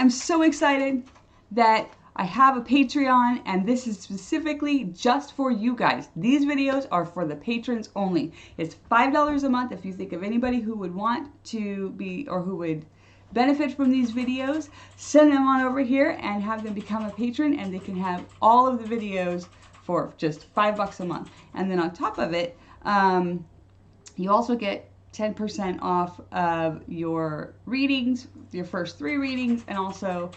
I'm so excited that I have a Patreon, and this is specifically just for you guys. These videos are for the patrons only. It's $5 a month. If you think of anybody who would want to be, or who would benefit from these videos, send them on over here and have them become a patron, and they can have all of the videos for just $5 a month. And then on top of it, you also get 10% off of your readings, your first 3 readings, and also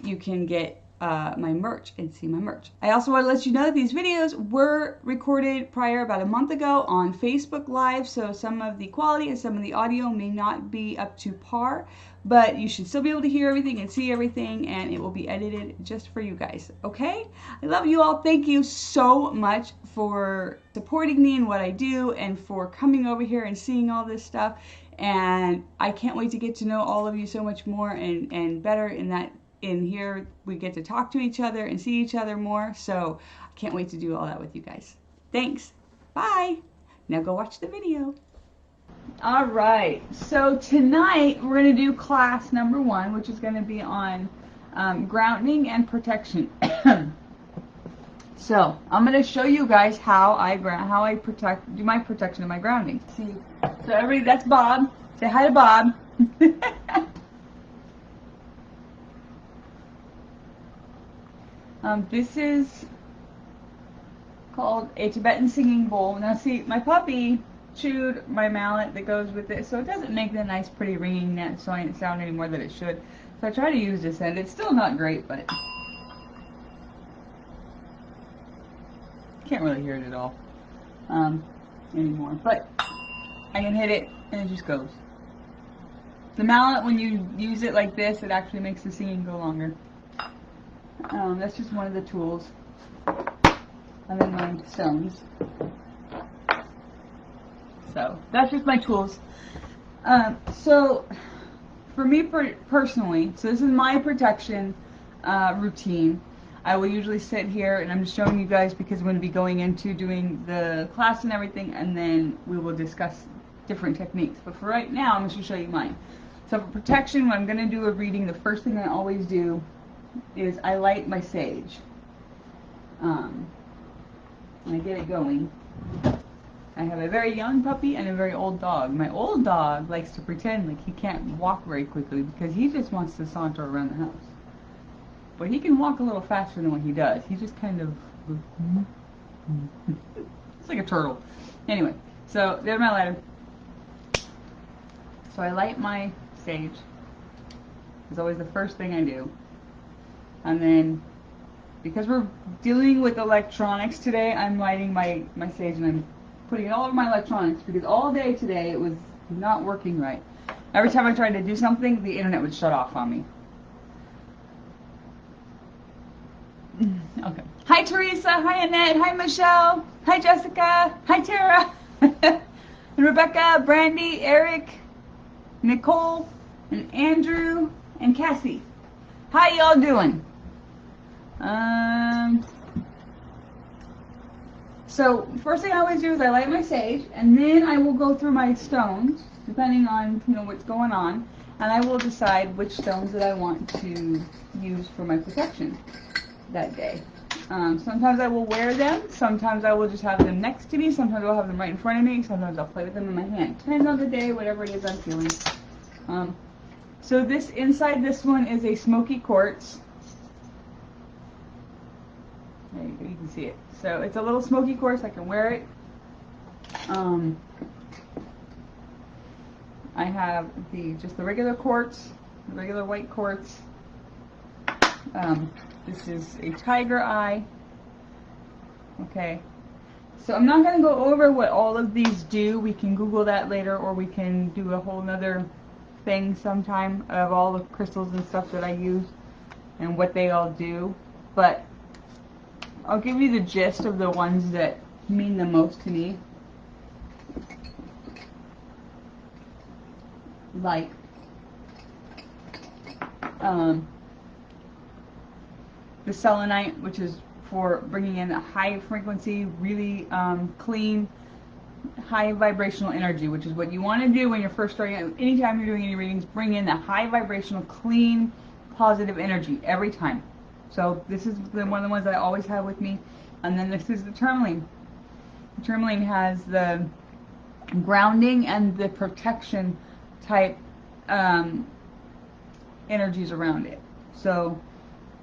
you can get my merch and see my merch. I also want to let you know that these videos were recorded prior, about a month ago, on Facebook Live, so some of the quality and some of the audio may not be up to par, but you should still be able to hear everything and see everything, and it will be edited just for you guys, okay? I love you all. Thank you so much for supporting me in what I do and for coming over here and seeing all this stuff, and I can't wait to get to know all of you so much more and better in that. In here we get to talk to each other and see each other more, so I can't wait to do all that with you guys. Thanks. Bye. Now go watch the video. All right, so tonight we're going to do class number 1, which is going to be on grounding and protection. So I'm going to show you guys how I do my protection and my grounding. See, so everybody, that's Bob. Say hi to Bob. This is called a Tibetan singing bowl. Now see, my puppy chewed my mallet that goes with it, so it doesn't make the nice pretty ringing sound anymore that it should. So I try to use this end. It's still not great, but can't really hear it at all anymore. But I can hit it and it just goes. The mallet, when you use it like this, it actually makes the singing go longer. That's just one of the tools. And then my stones. So that's just my tools. So for me personally, so this is my protection routine. I will usually sit here, and I'm just showing you guys because I'm going to be going into doing the class and everything, and then we will discuss different techniques. But for right now, I'm just going to show you mine. So for protection, when I'm going to do a reading, the first thing I always do is I light my sage. And I get it going. I have a very young puppy and a very old dog. My old dog likes to pretend like he can't walk very quickly because he just wants to saunter around the house. But he can walk a little faster than what he does. He just kind of... it's like a turtle. Anyway, so there's my lighter. So I light my sage. It's always the first thing I do. And then, because we're dealing with electronics today, I'm lighting my sage and I'm putting it all over my electronics because all day today it was not working right. Every time I tried to do something, the internet would shut off on me. Okay. Hi Teresa, hi Annette, hi Michelle, hi Jessica, hi Tara, and Rebecca, Brandy, Eric, Nicole, and Andrew, and Cassie. How y'all doing? So first thing I always do is I light my sage, and then I will go through my stones, depending on what's going on, and I will decide which stones that I want to use for my protection that day. Sometimes I will wear them, sometimes I will just have them next to me, sometimes I'll have them right in front of me, sometimes I'll play with them in my hand. Depends on the day, whatever it is I'm feeling. So this, inside this one is a Smoky Quartz. There you go, you can see it. So it's a little Smoky Quartz, I can wear it. I have just the regular quartz, the regular white quartz. This is a tiger eye. Okay. So I'm not going to go over what all of these do. We can Google that later, or we can do a whole nother thing sometime of all the crystals and stuff that I use and what they all do. But I'll give you the gist of the ones that mean the most to me. Like the Selenite, which is for bringing in a high frequency, really clean, high vibrational energy, which is what you want to do when you're first starting out. Anytime you're doing any readings, bring in the high vibrational, clean, positive energy every time. So this is one of the ones that I always have with me. And then this is the Tourmaline. The Tourmaline has the grounding and the protection type energies around it. So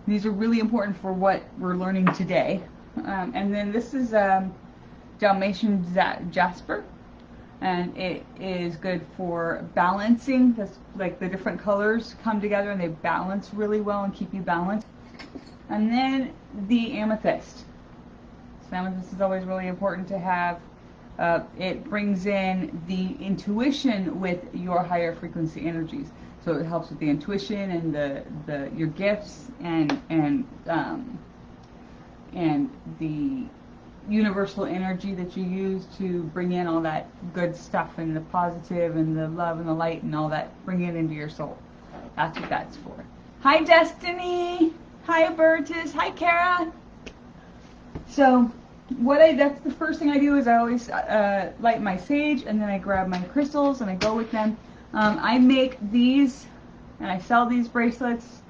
these are really important for what we're learning today. And then this is Dalmatian Jasper, and it is good for balancing. That's like the different colors come together and they balance really well and keep you balanced. And then the amethyst. So amethyst is always really important to have. It brings in the intuition with your higher frequency energies. So it helps with the intuition and your gifts and the universal energy that you use to bring in all that good stuff and the positive and the love and the light and all that. Bring it into your soul. That's what that's for. Hi Destiny. Hi Bertus. Hi Kara. So that's the first thing I do is I always light my sage, and then I grab my crystals and I go with them. I make these and I sell these bracelets.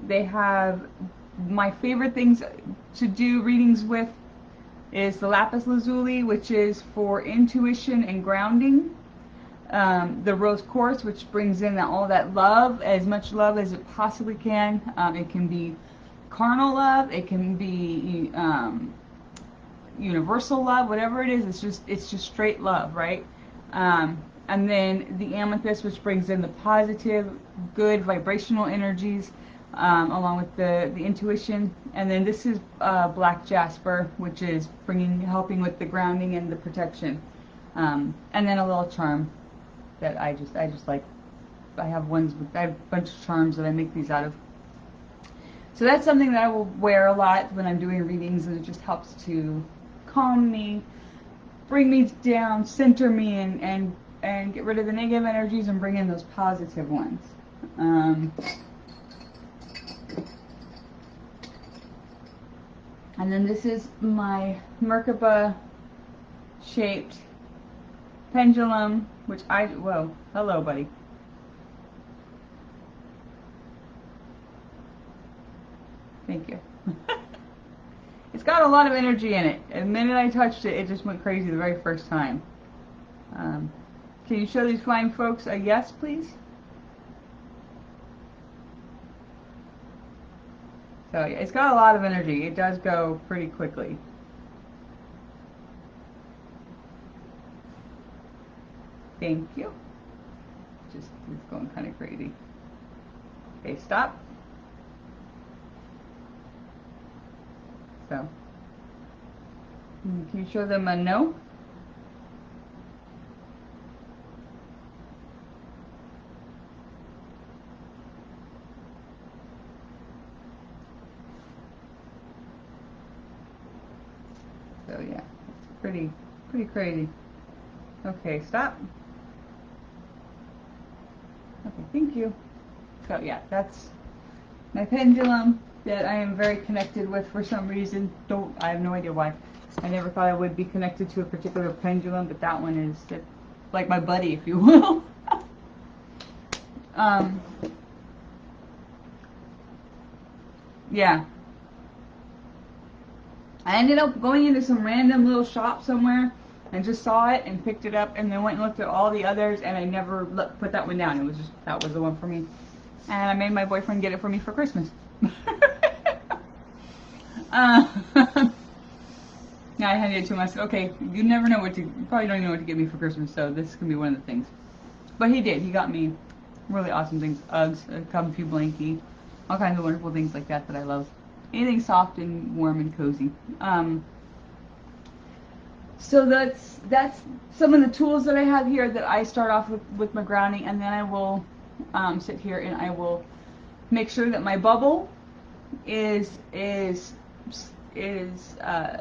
They have my favorite things to do readings with is the lapis lazuli, which is for intuition and grounding. The rose quartz, which brings in all that love, as much love as it possibly can. It can be carnal love, it can be universal love, whatever it is. It's just straight love, right? And then the amethyst, which brings in the positive, good vibrational energies, along with the intuition. And then this is black jasper, which is helping with the grounding and the protection. And then a little charm that I just like. I have a bunch of charms that I make these out of. So that's something that I will wear a lot when I'm doing readings, and it just helps to calm me, bring me down, center me, and get rid of the negative energies and bring in those positive ones. And then this is my Merkaba shaped pendulum, which whoa, hello buddy. Thank you. It's got a lot of energy in it. The minute I touched it, it just went crazy the very first time. Can you show these fine folks a yes, please? So yeah, it's got a lot of energy. It does go pretty quickly. Thank you. It's going kind of crazy. Okay, stop. So, can you show them a no? So yeah, it's pretty crazy. Okay, stop. Okay, thank you. So yeah, that's my pendulum that I am very connected with for some reason. I have no idea why. I never thought I would be connected to a particular pendulum, but that one is like my buddy, if you will. Yeah. I ended up going into some random little shop somewhere and just saw it and picked it up, and then went and looked at all the others, and I never put that one down. It was just, that was the one for me. And I made my boyfriend get it for me for Christmas. Yeah, I handed it to him. I said, okay, you never know you probably don't even know what to get me for Christmas, so this can be one of the things. But he did. He got me really awesome things. Uggs, a comfy blankie, all kinds of wonderful things like that I love. Anything soft and warm and cozy. So that's some of the tools that I have here that I start off with my grounding, and then I will sit here and I will make sure that my bubble is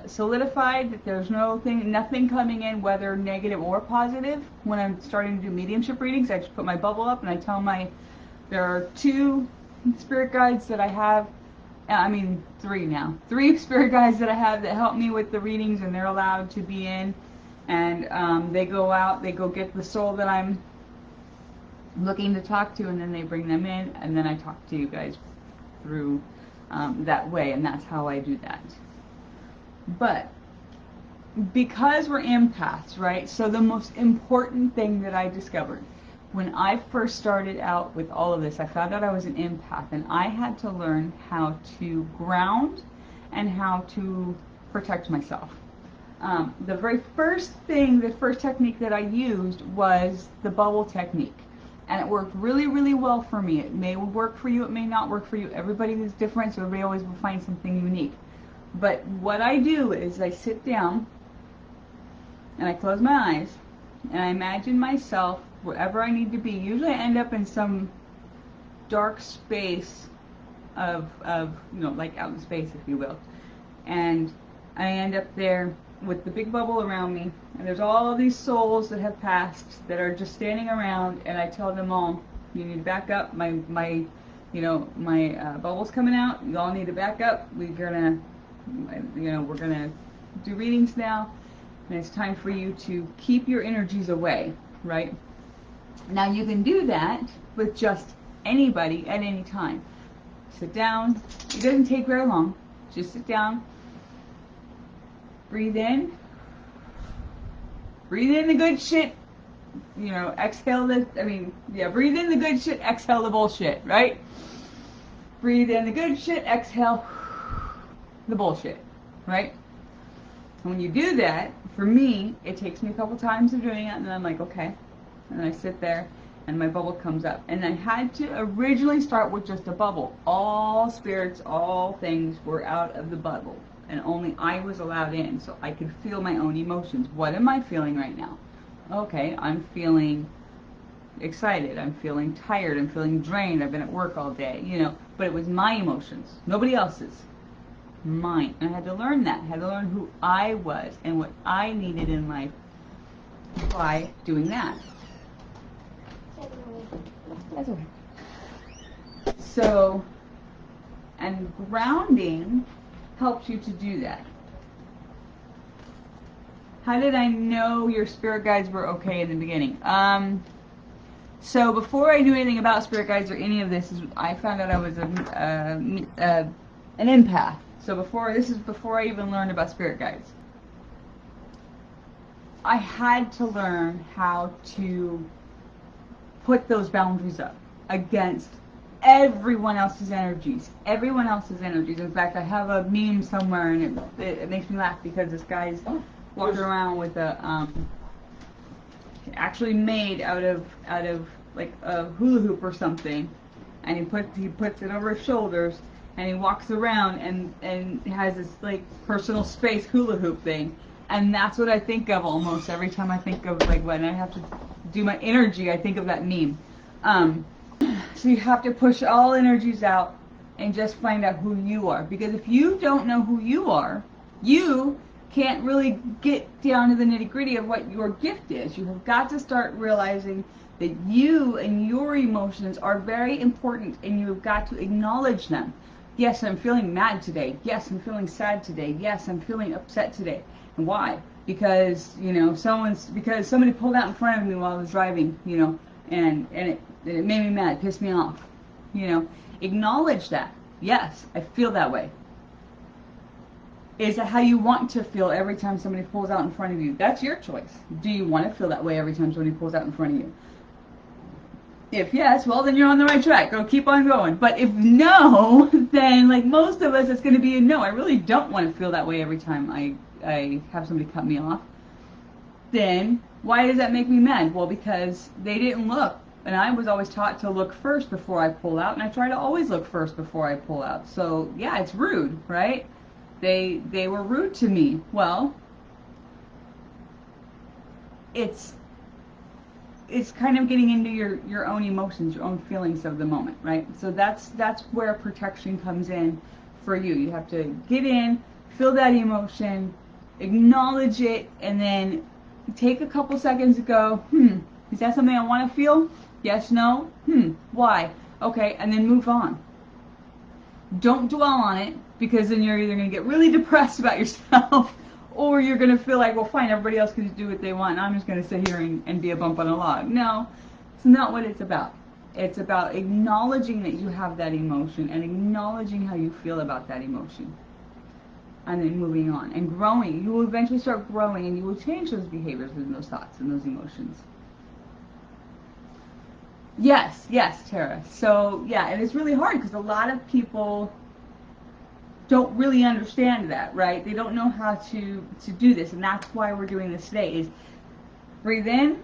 solidified, that there's nothing coming in, whether negative or positive. When I'm starting to do mediumship readings, I just put my bubble up and I tell there are 2 spirit guides that I have. I mean 3 now. 3 spirit guides that I have that help me with the readings, and they're allowed to be in. And they go out, they go get the soul that I'm looking to talk to, and then they bring them in, and then I talk to you guys through that way, and that's how I do that. But because we're empaths, right? So the most important thing that I discovered when I first started out with all of this, I found out I was an empath, and I had to learn how to ground and how to protect myself. The very first thing, the first technique that I used was the bubble technique. And it worked really, really well for me. It may work for you, it may not work for you. Everybody is different, so everybody always will find something unique. But what I do is I sit down and I close my eyes and I imagine myself wherever I need to be. Usually I end up in some dark space of like out in space, if you will. And I end up there with the big bubble around me, and there's all of these souls that have passed that are just standing around, and I tell them all, you need to back up. My bubble's coming out. You all need to back up. We're gonna do readings now, and it's time for you to keep your energies away, right? Now you can do that with just anybody at any time. Sit down. It doesn't take very long. Just sit down. Breathe in. Breathe in the good shit. Exhale the, breathe in the good shit, exhale the bullshit, right? Breathe in the good shit, exhale the bullshit, right? And when you do that, for me, it takes me a couple times of doing it, and then I'm like, okay. And then I sit there, and my bubble comes up. And I had to originally start with just a bubble. All spirits, all things were out of the bubble, and only I was allowed in, so I could feel my own emotions. What am I feeling right now? Okay, I'm feeling excited, I'm feeling tired, I'm feeling drained, I've been at work all day, but it was my emotions, nobody else's, mine. And I had to learn that, I had to learn who I was and what I needed in life by doing that. That's okay. So, and grounding helps you to do that. How did I know your spirit guides were okay in the beginning? So before I knew anything about spirit guides or any of this, I found out I was an empath. So before I even learned about spirit guides, I had to learn how to put those boundaries up against everyone else's energies. Everyone else's energies. In fact, I have a meme somewhere, and it makes me laugh because this guy's walking around with a actually made out of like a hula hoop or something, and he puts it over his shoulders, and he walks around and has this like personal space hula hoop thing. And that's what I think of almost every time I think of, like, when I have to do my energy, I think of that meme. So you have to push all energies out and just find out who you are. Because if you don't know who you are, you can't really get down to the nitty-gritty of what your gift is. You have got to start realizing that you and your emotions are very important, and you've got to acknowledge them. Yes, I'm feeling mad today. Yes, I'm feeling sad today. Yes, I'm feeling upset today. And why? Because, because somebody pulled out in front of me while I was driving, and it made me mad, pissed me off. Acknowledge that. Yes, I feel that way. Is that how you want to feel every time somebody pulls out in front of you? That's your choice. Do you want to feel that way every time somebody pulls out in front of you? If yes, well, then you're on the right track. Go keep on going. But if no, then like most of us, it's going to be a no. I really don't want to feel that way every time I have somebody cut me off. Then why does that make me mad? Well, because they didn't look. And I was always taught to look first before I pull out, and I try to always look first before I pull out. So yeah, it's rude, right? They were rude to me. Well, it's kind of getting into your own emotions, your own feelings of the moment, right? So that's where protection comes in for you. You have to get in, feel that emotion, acknowledge it, and then take a couple seconds to go, is that something I want to feel? Yes, no? Why? Okay, and then move on. Don't dwell on it, because then you're either going to get really depressed about yourself, or you're going to feel like, well, fine, everybody else can just do what they want, and I'm just going to sit here and be a bump on a log. No. It's not what it's about. It's about acknowledging that you have that emotion and acknowledging how you feel about that emotion. And then moving on and growing. You will eventually start growing and you will change those behaviors and those thoughts and those emotions. Yes, Tara. So, yeah, and it's really hard because a lot of people don't really understand that, right? They don't know how to do this, and that's why we're doing this today, is breathe in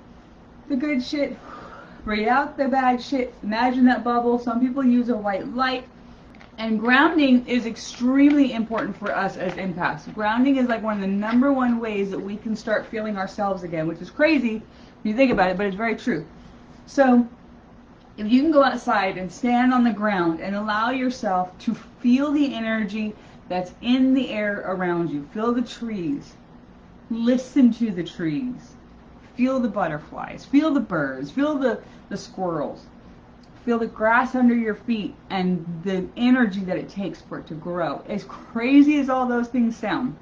the good shit, breathe out the bad shit, imagine that bubble. Some people use a white light, and grounding is extremely important for us as empaths. Grounding is like one of the #1 ways that we can start feeling ourselves again, which is crazy when you think about it, but it's very true. So, if you can go outside and stand on the ground and allow yourself to feel the energy that's in the air around you, feel the trees, listen to the trees, feel the butterflies, feel the birds, feel the squirrels, feel the grass under your feet and the energy that it takes for it to grow. As crazy as all those things sound,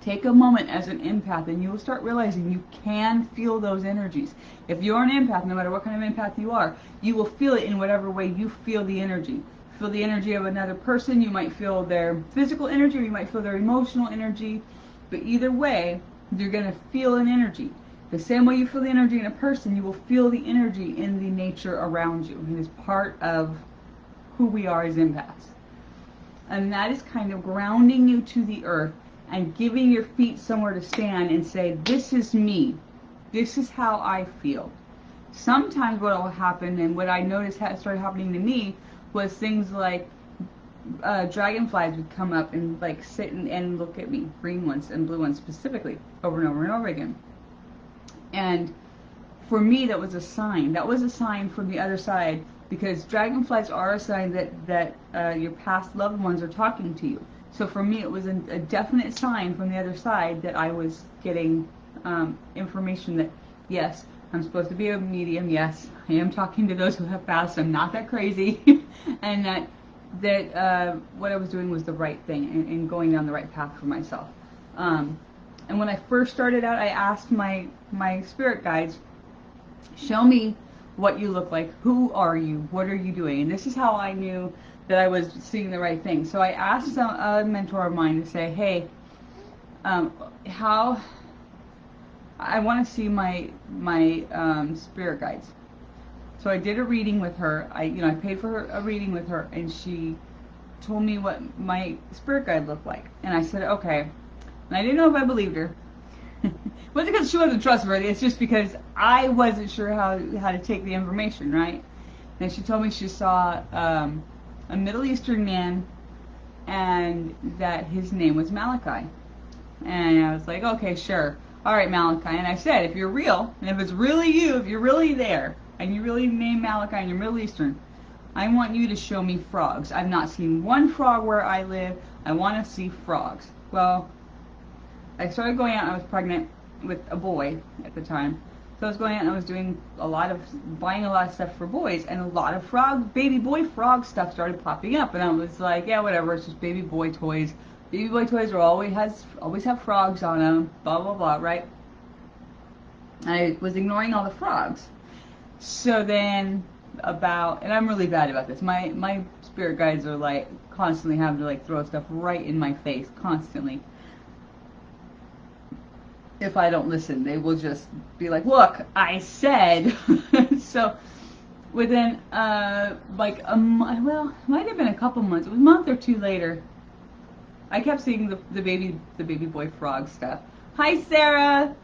take a moment as an empath and you will start realizing you can feel those energies. If you're an empath, no matter what kind of empath you are, you will feel it in whatever way you feel the energy. Feel the energy of another person, you might feel their physical energy or you might feel their emotional energy, but either way, you're going to feel an energy. The same way you feel the energy in a person, you will feel the energy in the nature around you. It is part of who we are as empaths. And that is kind of grounding you to the earth and giving your feet somewhere to stand and say, this is me. This is how I feel. Sometimes what will happen, and what I noticed started happening to me, was things like dragonflies would come up and like sit and look at me, green ones and blue ones specifically, over and over and over again. And for me, that was a sign. That was a sign from the other side, because dragonflies are a sign that your past loved ones are talking to you. So for me, it was a definite sign from the other side that I was getting information that, yes, I'm supposed to be a medium. Yes, I am talking to those who have passed. I'm not that crazy. And that what I was doing was the right thing and going down the right path for myself. And when I first started out, I asked my spirit guides, show me what you look like. Who are you? What are you doing? And this is how I knew that I was seeing the right thing. So I asked a mentor of mine to say, hey, how I want to see my spirit guides. So I did a reading with her. I paid for a reading with her, and she told me what my spirit guide looked like. And I said, okay. And I didn't know if I believed her. It wasn't because she wasn't trustworthy. It's just because I wasn't sure how to take the information, right? And she told me she saw a Middle Eastern man, and that his name was Malachi. And I was like, okay, sure. All right, Malachi. And I said, if you're real, and if it's really you, if you're really there, and you really name Malachi and you're Middle Eastern, I want you to show me frogs. I've not seen one frog where I live. I want to see frogs. Well, I started going out, and I was pregnant with a boy at the time. So I was going out and I was doing buying a lot of stuff for boys, and a lot of baby boy frog stuff started popping up, and I was like, yeah, whatever, it's just baby boy toys. Baby boy toys are always have frogs on them, blah, blah, blah, right? I was ignoring all the frogs. So then and I'm really bad about this. My spirit guides are like constantly having to like throw stuff right in my face, constantly. If I don't listen, they will just be like, look, I said. So within like a month, well, it might have been a couple months, it was a month or two later, I kept seeing the baby boy frog stuff. Hi, Sarah.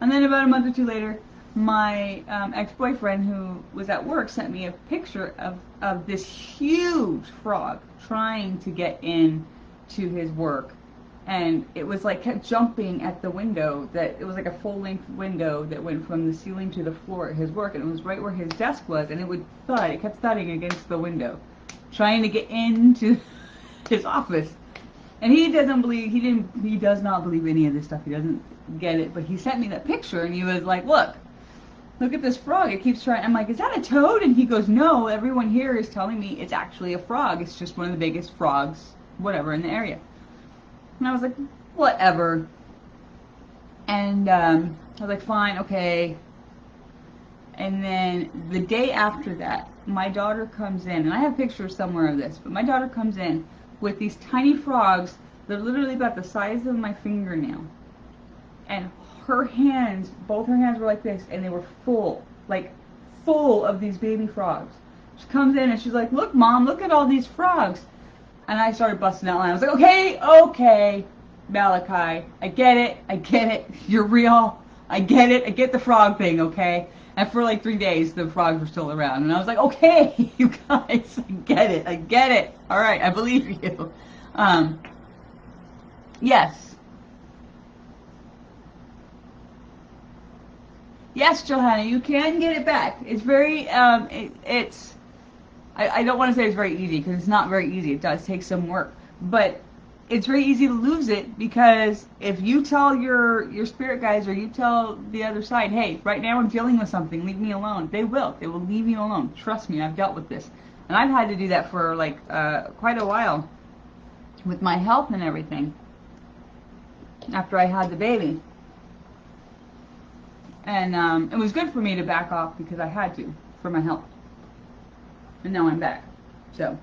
And then about a month or two later, my ex-boyfriend, who was at work, sent me a picture of this huge frog trying to get in to his work. And it was like kept jumping at the window, that it was like a full-length window that went from the ceiling to the floor at his work, and it was right where his desk was, and it kept thudding against the window, trying to get into his office. And he does not believe any of this stuff. He doesn't get it, but he sent me that picture, and he was like, look at this frog, it keeps trying. I'm like, is that a toad? And he goes, no, everyone here is telling me it's actually a frog. It's just one of the biggest frogs, whatever, in the area. And I was like, whatever. And I was like, fine, okay. And then the day after that, my daughter comes in, and I have pictures somewhere of this, but my daughter comes in with these tiny frogs. They're literally about the size of my fingernail. And her hands, both her hands were like this, and they were full, like full of these baby frogs. She comes in and she's like, look, Mom, look at all these frogs. And I started busting out laughing. I was like, okay, Malachi, I get it, you're real, I get it, I get the frog thing, okay? And for like 3 days, the frogs were still around. And I was like, okay, you guys, I get it. All right, I believe you. Yes. Yes, Johanna, you can get it back. It's very, I don't want to say it's very easy, because it's not very easy. It does take some work. But it's very easy to lose it, because if you tell your spirit guides, or you tell the other side, hey, right now I'm dealing with something, leave me alone. They will leave you alone. Trust me, I've dealt with this. And I've had to do that for like quite a while with my health and everything after I had the baby. And it was good for me to back off, because I had to, for my health. And now I'm back. So,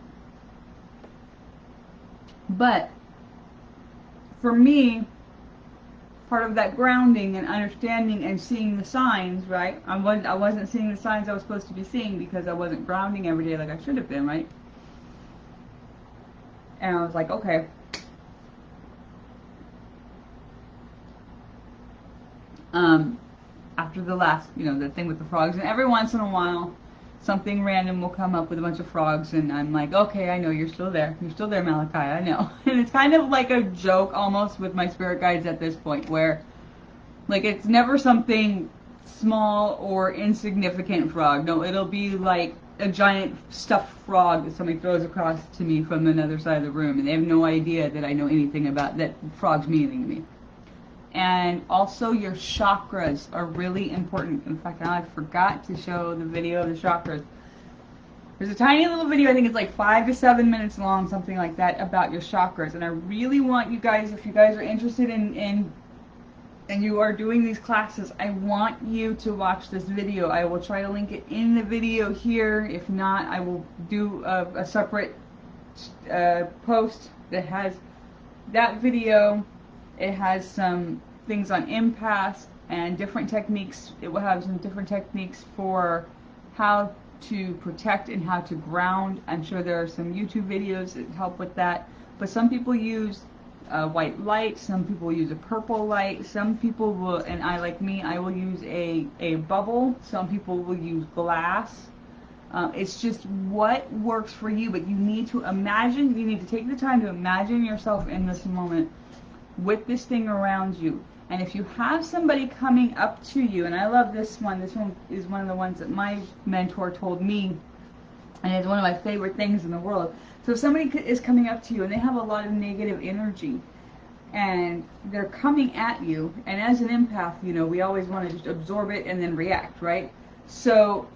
but for me, part of that grounding and understanding and seeing the signs, right? I wasn't seeing the signs I was supposed to be seeing, because I wasn't grounding every day like I should have been, right? And I was like, okay. After the last, the thing with the frogs, and every once in a while, something random will come up with a bunch of frogs, and I'm like, okay, I know you're still there. You're still there, Malachi, I know. And it's kind of like a joke almost with my spirit guides at this point, where, like, it's never something small or insignificant frog. No, it'll be like a giant stuffed frog that somebody throws across to me from another side of the room, and they have no idea that I know anything about that frogs mean anything to me. And also your chakras are really important. In fact, now I forgot to show the video of the chakras. There's a tiny little video, I think it's like 5 to 7 minutes long, something like that, about your chakras. And I really want you guys, if you guys are interested in and you are doing these classes, I want you to watch this video. I will try to link it in the video here. If not, I will do a separate post that has that video. It has some things on empaths and different techniques. It will have some different techniques for how to protect and how to ground. I'm sure there are some YouTube videos that help with that. But some people use white light, some people use a purple light, some people will, and I, like me, I will use a bubble, some people will use glass. It's just what works for you, but you need to imagine, you need to take the time to imagine yourself in this moment with this thing around you. And if you have somebody coming up to you, and I love this one is one of the ones that my mentor told me, and it's one of my favorite things in the world. So if somebody is coming up to you and they have a lot of negative energy and they're coming at you, and as an empath, we always want to just absorb it and then react, right? So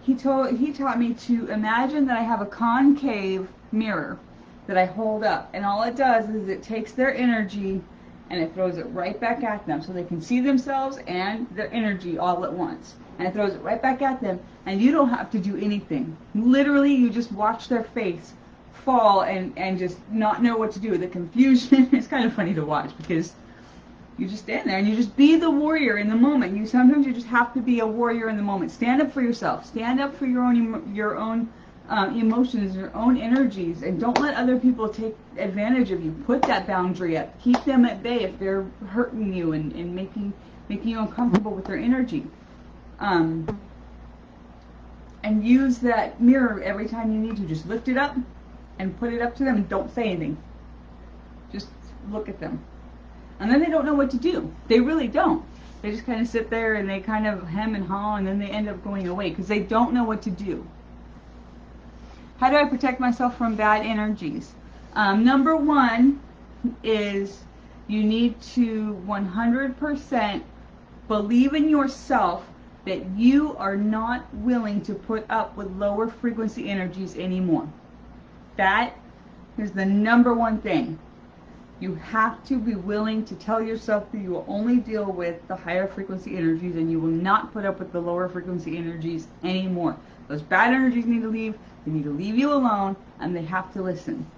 he taught me to imagine that I have a concave mirror that I hold up, and all it does is it takes their energy and it throws it right back at them, so they can see themselves and their energy all at once, and it throws it right back at them, and you don't have to do anything. Literally, you just watch their face fall and just not know what to do. The confusion is kind of funny to watch, because you just stand there and you just be the warrior in the moment. Sometimes you just have to be a warrior in the moment. Stand up for yourself. Stand up for your own emotions, your own energies, and don't let other people take advantage of you. Put that boundary up. Keep them at bay if they're hurting you and making you uncomfortable with their energy. And use that mirror every time you need to. Just lift it up and put it up to them, and don't say anything. Just look at them. And then they don't know what to do. They really don't. They just kind of sit there and they kind of hem and haw, and then they end up going away because they don't know what to do. How do I protect myself from bad energies? Number one is you need to 100% believe in yourself that you are not willing to put up with lower frequency energies anymore. That is the number one thing. You have to be willing to tell yourself that you will only deal with the higher frequency energies and you will not put up with the lower frequency energies anymore. Those bad energies need to leave. They need to leave you alone, and they have to listen.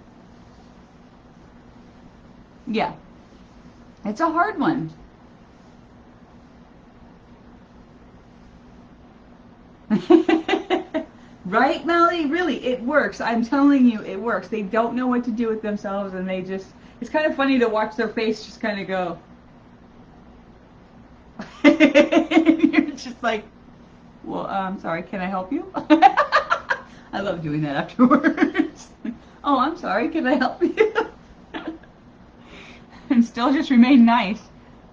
Yeah. It's a hard one. Right, Melly? Really, it works. I'm telling you, it works. They don't know what to do with themselves, and they just... It's kind of funny to watch their face just kind of go. You're just like, well, I'm sorry, can I help you? I love doing that afterwards. Oh, I'm sorry, can I help you? And still just remain nice.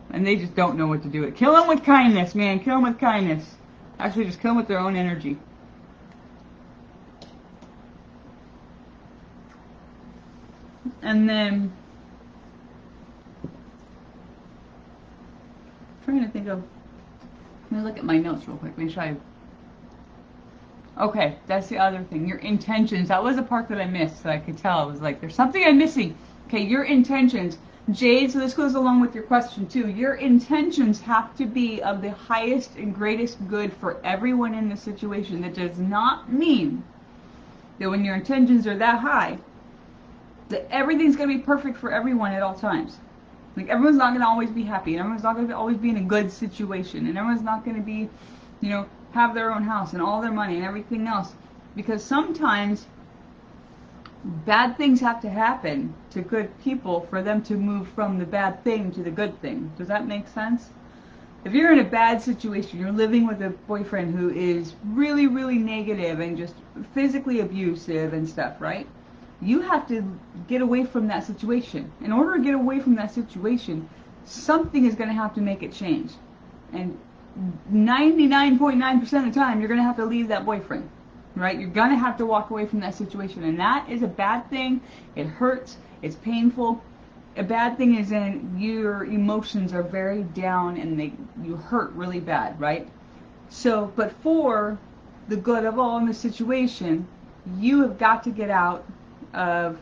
And they just don't know what to do with it. Kill them with kindness, man. Kill them with kindness. Actually, just kill them with their own energy. And then... trying to think of... Let me look at my notes real quick. Make sure I... Okay, that's the other thing. Your intentions. That was the part that I missed that I could tell. I was like, there's something I'm missing. Okay, your intentions. Jade, so this goes along with your question too. Your intentions have to be of the highest and greatest good for everyone in the situation. That does not mean that when your intentions are that high, that everything's going to be perfect for everyone at all times. Like, everyone's not going to always be happy, and everyone's not going to always be in a good situation, and everyone's not going to be, you know, have their own house and all their money and everything else. Because sometimes bad things have to happen to good people for them to move from the bad thing to the good thing. Does that make sense? If you're in a bad situation, you're living with a boyfriend who is really, really negative and just physically abusive and stuff, right? You have to get away from that situation. In order to get away from that situation, something is going to have to make it change. And 99.9% of the time, you're going to have to leave that boyfriend, right? You're going to have to walk away from that situation. And that is a bad thing. It hurts. It's painful. A bad thing is in your emotions are very down and you hurt really bad, right? So, but for the good of all in the situation, you have got to get out of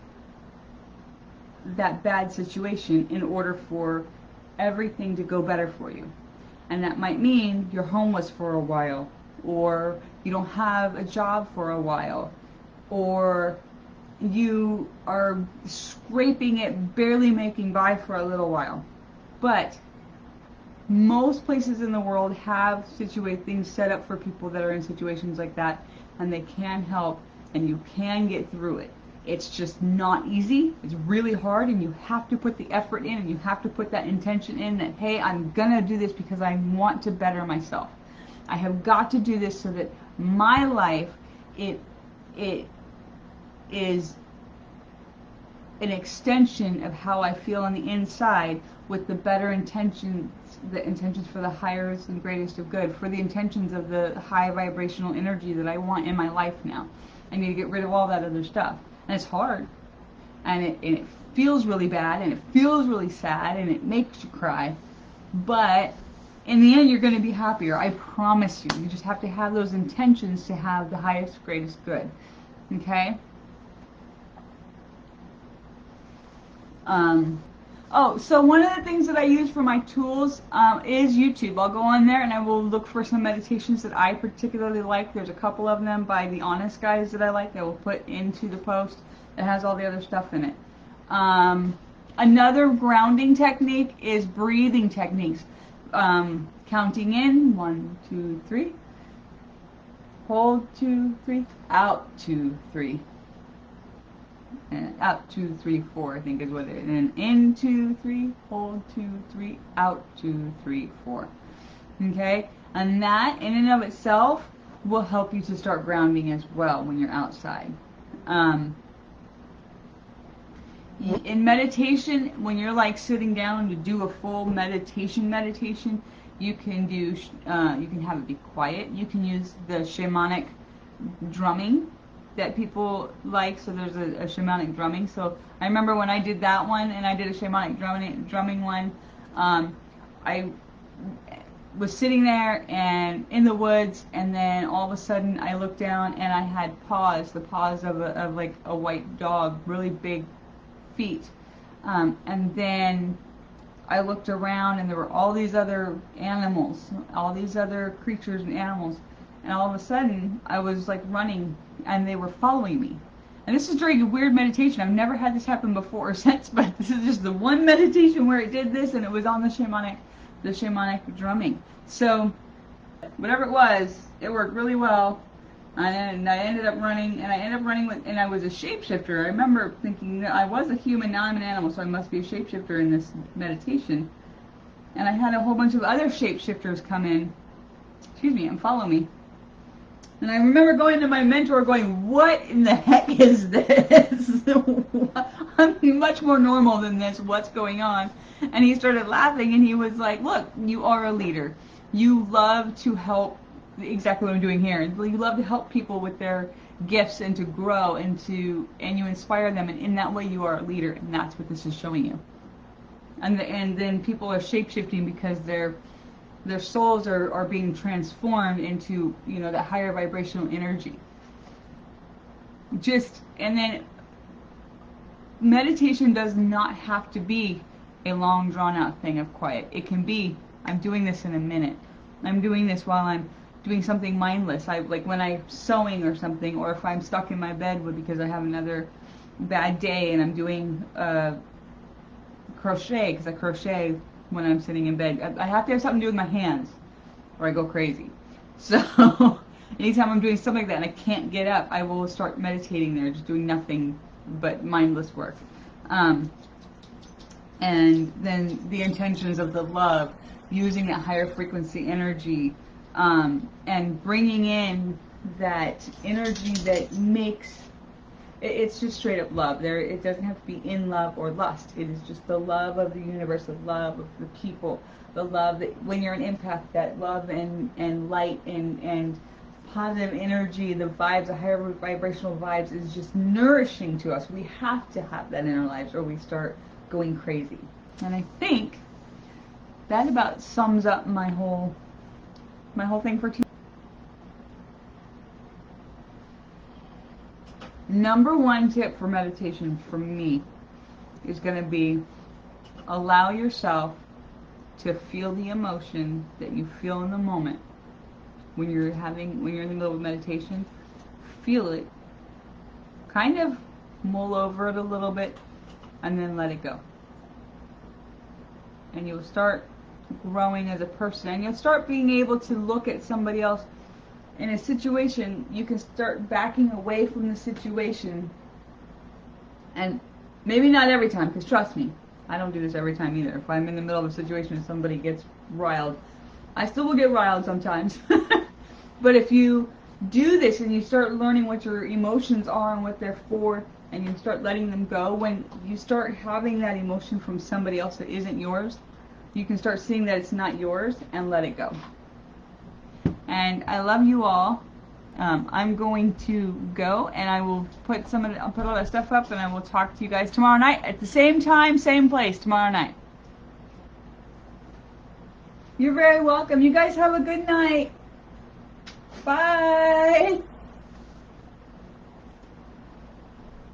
that bad situation in order for everything to go better for you. And that might mean you're homeless for a while, or you don't have a job for a while, or you are scraping it, barely making by for a little while. But most places in the world have things set up for people that are in situations like that, and they can help, and you can get through it. It's just not easy. It's really hard, and you have to put the effort in, and you have to put that intention in that, hey, I'm gonna do this because I want to better myself. I have got to do this so that my life, it is an extension of how I feel on the inside, with the better intentions, the intentions for the highest and greatest of good, for the intentions of the high vibrational energy that I want in my life now. I need to get rid of all that other stuff. And it's hard, and it feels really bad, and it feels really sad, and it makes you cry, but in the end you're going to be happier. I promise you. You just have to have those intentions to have the highest, greatest good. Okay? Oh, so one of the things that I use for my tools is YouTube. I'll go on there and I will look for some meditations that I particularly like. There's a couple of them by the Honest guys that I like that I will put into the post that has all the other stuff in it. Another grounding technique is breathing techniques. Counting in, 1, 2, 3. Hold, 2, 3. Out, 2, 3. And out 2, 3, 4, I think is what it is. And in 2, 3, hold 2, 3, out 2, 3, 4. Okay? And that in and of itself will help you to start grounding as well when you're outside. In meditation, when you're like sitting down to do a full meditation, you can do, you can have it be quiet. You can use the shamanic drumming that people like. So there's a shamanic drumming. So I remember when I did that one, and I did a shamanic drumming one, I was sitting there and in the woods, and then all of a sudden I looked down and I had paws, the paws of like a white dog, really big feet, And then I looked around and there were all these other animals, all these other creatures and animals. And all of a sudden I was like running and they were following me. And this is during a weird meditation. I've never had this happen before or since, but this is just the one meditation where it did this, and it was on the shamanic drumming. So whatever it was, it worked really well. And I ended up running, and I was a shapeshifter. I remember thinking that I was a human, now I'm an animal, so I must be a shapeshifter in this meditation. And I had a whole bunch of other shapeshifters come in, and follow me. And I remember going to my mentor going, what in the heck is this? I'm much more normal than this. What's going on? And he started laughing, and he was like, look, you are a leader. You love to help, exactly what I'm doing here. You love to help people with their gifts and to grow and you inspire them. And in that way, you are a leader. And that's what this is showing you. And then people are shape-shifting because their souls are being transformed into, that higher vibrational energy. And then meditation does not have to be a long drawn out thing of quiet. It can be, I'm doing this in a minute. I'm doing this while I'm doing something mindless. Like when I'm sewing or something, or if I'm stuck in my bed because I have another bad day and I'm doing crochet, because I crochet when I'm sitting in bed. I have to have something to do with my hands or I go crazy. So anytime I'm doing something like that and I can't get up, I will start meditating there, just doing nothing but mindless work. And then the intentions of the love, using that higher frequency energy, and bringing in that energy that makes it's just straight up love. It doesn't have to be in love or lust. It is just the love of the universe, the love of the people, the love that when you're an empath, that love and light and positive energy, the vibes, the higher vibrational vibes is just nourishing to us. We have to have that in our lives or we start going crazy. And I think that about sums up my whole thing for today. Number one tip for meditation for me is going to be allow yourself to feel the emotion that you feel in the moment. When you're in the middle of meditation, feel it. Kind of mull over it a little bit and then let it go. And you'll start growing as a person, and you'll start being able to look at somebody else in a situation. You can start backing away from the situation, and maybe not every time, because trust me, I don't do this every time either. If I'm in the middle of a situation and somebody gets riled, I still will get riled sometimes. But if you do this and you start learning what your emotions are and what they're for, and you start letting them go, when you start having that emotion from somebody else that isn't yours, you can start seeing that it's not yours and let it go. And I love you all. I'm going to go, and I will I'll put all that stuff up, and I will talk to you guys tomorrow night at the same time, same place tomorrow night. You're very welcome. You guys have a good night. Bye.